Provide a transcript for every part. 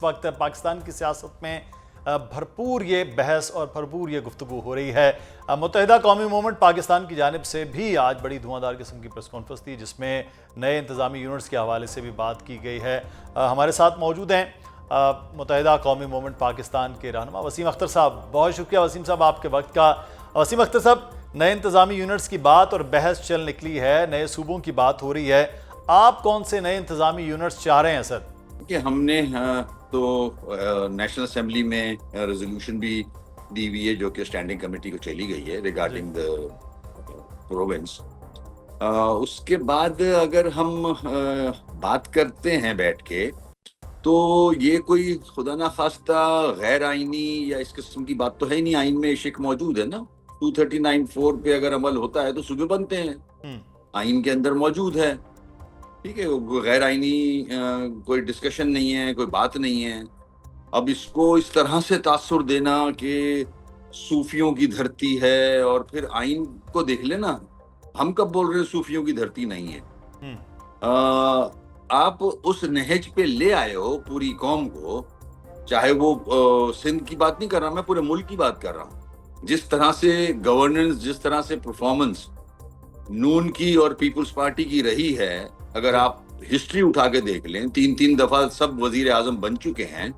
वक्त पाकिस्तान की सियासत में भरपूर ये बहस और भरपूर ये गुफ्तगू हो रही है। मुत्तहिदा कौमी मूवमेंट पाकिस्तान की जानिब से भी आज बड़ी धुआंधार किस्म की प्रेस कॉन्फ्रेंस थी, जिसमें नए इंतज़ामी यूनिट्स के हवाले से भी बात की गई है। हमारे साथ मौजूद हैं मुत्तहिदा कौमी मूवमेंट पाकिस्तान के रहनुमा वसीम अख्तर साहब। बहुत शुक्रिया वसीम साहब आपके वक्त का। वसीम अख्तर साहब, नए इंतज़ामी यूनिट्स की बात और बहस चल निकली है, नए सूबों की बात हो रही है, आप कौन से नए इंतज़ामी यूनिट्स चाह रहे हैं सर? कि हमने तो नेशनल असेंबली में रेजोल्यूशन भी दी हुई है जो कि स्टैंडिंग कमेटी को चली गई है रिगार्डिंग द प्रोविंस। उसके बाद अगर हम बात करते हैं बैठ के, तो ये कोई खुदा ना खास्ता गैर आइनी या इस किस्म की बात तो है ही नहीं। आइन में शिक मौजूद है ना, 239(4) पे अगर अमल होता है तो सूबे बनते हैं, आइन के अंदर मौजूद है। ठीक है, गैर आइनी कोई डिस्कशन नहीं है, कोई बात नहीं है। अब इसको इस तरह से तासुर देना कि सूफियों की धरती है, और फिर आइन को देख लेना, हम कब बोल रहे हैं सूफियों की धरती नहीं है। आप उस नहज पे ले आए हो पूरी कौम को, चाहे वो सिंध की बात नहीं कर रहा, मैं पूरे मुल्क की बात कर रहा हूँ। जिस तरह से गवर्नेंस, जिस तरह से परफॉर्मेंस नून की और पीपल्स पार्टी की रही है, अगर आप हिस्ट्री उठा के देख लें, 3-3 दफा सब वजीर आजम बन चुके हैं।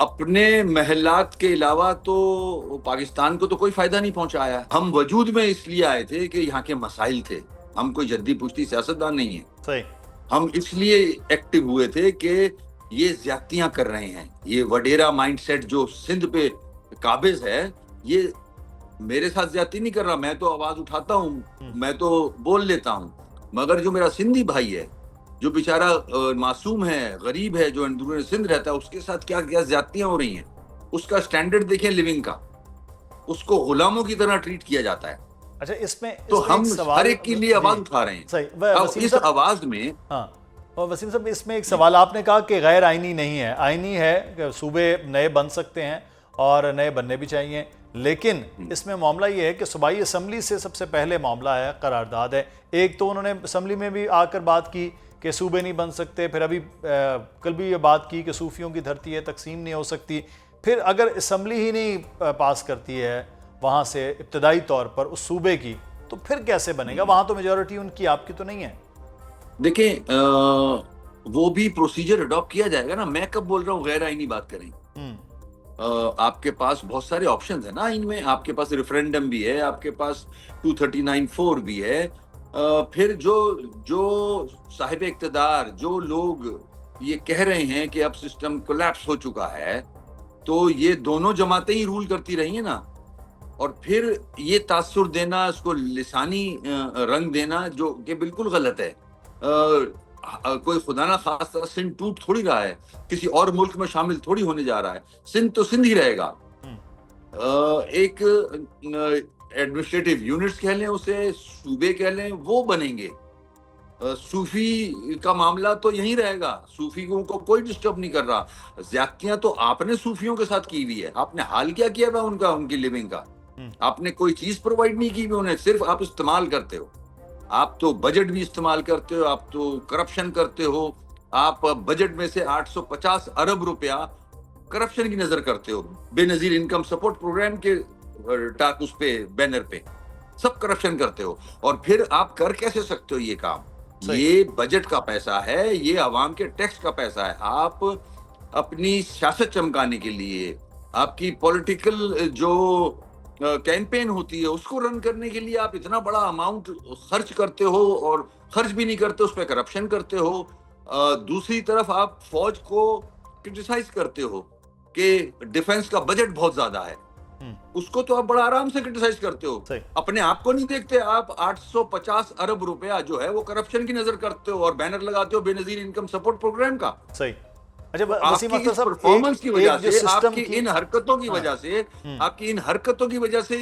अपने महलात के अलावा तो पाकिस्तान को तो कोई फायदा नहीं पहुंचाया। हम वजूद में इसलिए आए थे कि यहाँ के मसाइल थे, हम कोई जद्दी पुश्ती सियासतदान नहीं है। सही। हम इसलिए एक्टिव हुए थे कि ये ज्यादतियां कर रहे हैं, ये वडेरा माइंडसेट जो सिंध पे काबिज है, ये मेरे साथ ज्यादती नहीं कर रहा। मैं तो आवाज उठाता हूँ, मैं तो बोल लेता हूँ, मगर जो मेरा सिंधी भाई है, जो बेचारा मासूम है, गरीब है, जो अंदरूनी सिंध रहता है, उसके साथ क्या क्या ज्यादतियां हो रही हैं। उसका स्टैंडर्ड देखें लिविंग का, उसको गुलामों की तरह ट्रीट किया जाता है। अच्छा, इसमें तो हम हर एक के लिए आवाज उठा रहे हैं। सही। अब इस आवाज में और वसीम साहब, इसमें एक सवाल आपने कहा कि गैर आइनी नहीं है, आइनी है कि सूबे नए बन सकते हैं और नए बनने भी चाहिए, लेकिन इसमें मामला ये है कि सूबाई असम्बली से सबसे पहले मामला है, करारदाद है। एक तो उन्होंने असम्बली में भी आकर बात की कि सूबे नहीं बन सकते, फिर अभी कल भी ये बात की कि सूफियों की धरती है, तकसीम नहीं हो सकती। फिर अगर असम्बली ही नहीं पास करती है वहाँ से इब्तदाई तौर पर उस सूबे की, तो फिर कैसे बनेगा? वहाँ तो मेजॉरिटी उनकी, आपकी तो नहीं है। देखें, वो भी प्रोसीजर अडॉप्ट किया जाएगा ना। मैं कब बोल रहा हूँ गैर आइनी बात करें? आपके पास बहुत सारे ऑप्शंस है ना इनमें। आपके पास रेफरेंडम भी है, आपके पास 239(4) भी है। फिर जो साहिब इक्तदार, जो लोग ये कह रहे हैं कि अब सिस्टम कोलैप्स हो चुका है, तो ये दोनों जमातें ही रूल करती रही है ना। और फिर ये तासुर देना, इसको लिसानी रंग देना, जो कि बिल्कुल गलत है। कोई खुदा ना खास्ता सिंध टूट थोड़ी रहा है, किसी और मुल्क में शामिल थोड़ी होने जा रहा है। सिंध तो सिंध ही रहेगा। एक एडमिनिस्ट्रेटिव यूनिट्स कह लें उसे, सूबे कह लें, वो बनेंगे। सूफी का मामला तो यही रहेगा, सूफियों को कोई डिस्टर्ब नहीं कर रहा। ज्यादतियां तो आपने सूफियों के साथ की हुई है। आपने हाल क्या किया हुआ उनका, उनकी लिविंग का? आपने कोई चीज प्रोवाइड नहीं की हुई उन्हें, सिर्फ आप इस्तेमाल करते हो। आप तो बजट भी इस्तेमाल करते हो, आप तो करप्शन करते हो। आप बजट में से 850 अरब रुपया करप्शन की नजर करते हो। बेनजीर इनकम सपोर्ट प्रोग्राम के उस पे बैनर पे सब करप्शन करते हो। और फिर आप कर कैसे सकते हो ये काम? ये बजट का पैसा है, ये आवाम के टैक्स का पैसा है। आप अपनी सियासत चमकाने के लिए, आपकी पॉलिटिकल जो कैंपेन होती है उसको रन करने के लिए आप इतना बड़ा अमाउंट खर्च करते हो, और खर्च भी नहीं करते, उस पर करप्शन करते हो। दूसरी तरफ आप फौज को क्रिटिसाइज करते हो कि डिफेंस का बजट बहुत ज्यादा है, उसको तो आप बड़ा आराम से क्रिटिसाइज करते हो। अपने आप को नहीं देखते। आप 850 अरब रुपया जो है वो करप्शन की नजर करते हो और बैनर लगाते हो बेनजीर इनकम सपोर्ट प्रोग्राम का। सही। अच्छा, वसीम अख्तर साहब, परफॉर्मेंस की वजह से, आपकी इन हरकतों की वजह से, आपकी इन हरकतों की वजह से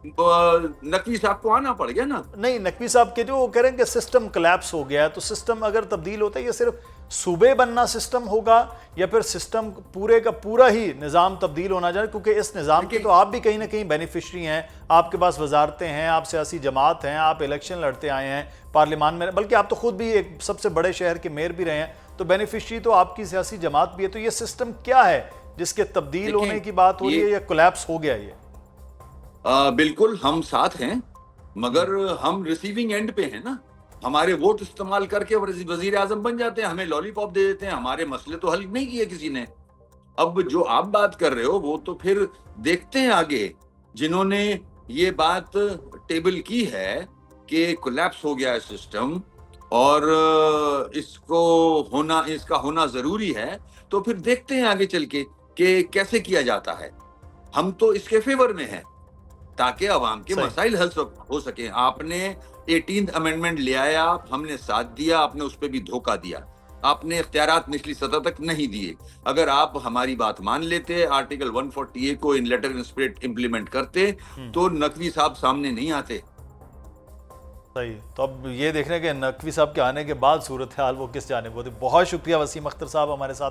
नकवी साहब को आना पड़ गया ना। नहीं, नकवी साहब के जो कह रहे हैं कि सिस्टम कोलैप्स हो गया है, तो सिस्टम अगर तब्दील होता है, ये सिर्फ सूबे बनना सिस्टम होगा या फिर सिस्टम पूरे का पूरा ही निज़ाम तब्दील होना चाहिए? क्योंकि इस निज़ाम के तो आप भी कहीं ना कहीं बेनिफिशरी हैं, आपके पास वजारतें हैं, आप सियासी जमात हैं, आप इलेक्शन लड़ते आए हैं पार्लियामान में, बल्कि आप तो खुद भी एक सबसे बड़े शहर के मेयर भी रहे हैं। तो बेनिफिशियरी तो आपकी सियासी जमात भी है। तो ये सिस्टम क्या है जिसके तब्दील देखिए, होने की बात हो रही है या कोलैप्स हो गया ये? बिल्कुल हम साथ हैं, मगर हम रिसीविंग एंड पे हैं ना। हमारे वोट इस्तेमाल करके वजीर आजम बन जाते हैं, हमें लॉलीपॉप दे देते हैं, हमारे मसले तो हल नहीं किए किसी ने। अब जो आप बात कर रहे हो वो तो फिर देखते हैं आगे। जिन्होंने ये बात टेबल की है कि कोलैप्स हो गया है सिस्टम और इसका होना जरूरी है, तो फिर देखते हैं आगे चल के कि कैसे किया जाता है। हम तो इसके फेवर में हैं ताकि अवाम के सही। मसाइल हल हो सके। आपने 18th अमेंडमेंट ले आया, हमने साथ दिया, आपने उस पर भी धोखा दिया, आपने इख्तियारात निचली सतह तक नहीं दिए। अगर आप हमारी बात मान लेते, आर्टिकल 140A को इन लेटर इन स्पिरिट इंप्लीमेंट करते, तो नकवी साहब सामने नहीं आते। सही। तो अब ये देखने के नकवी साहब के आने के बाद सूरत हाल वो किस जानिब होती। बहुत शुक्रिया वसीम अख्तर साहब हमारे साथ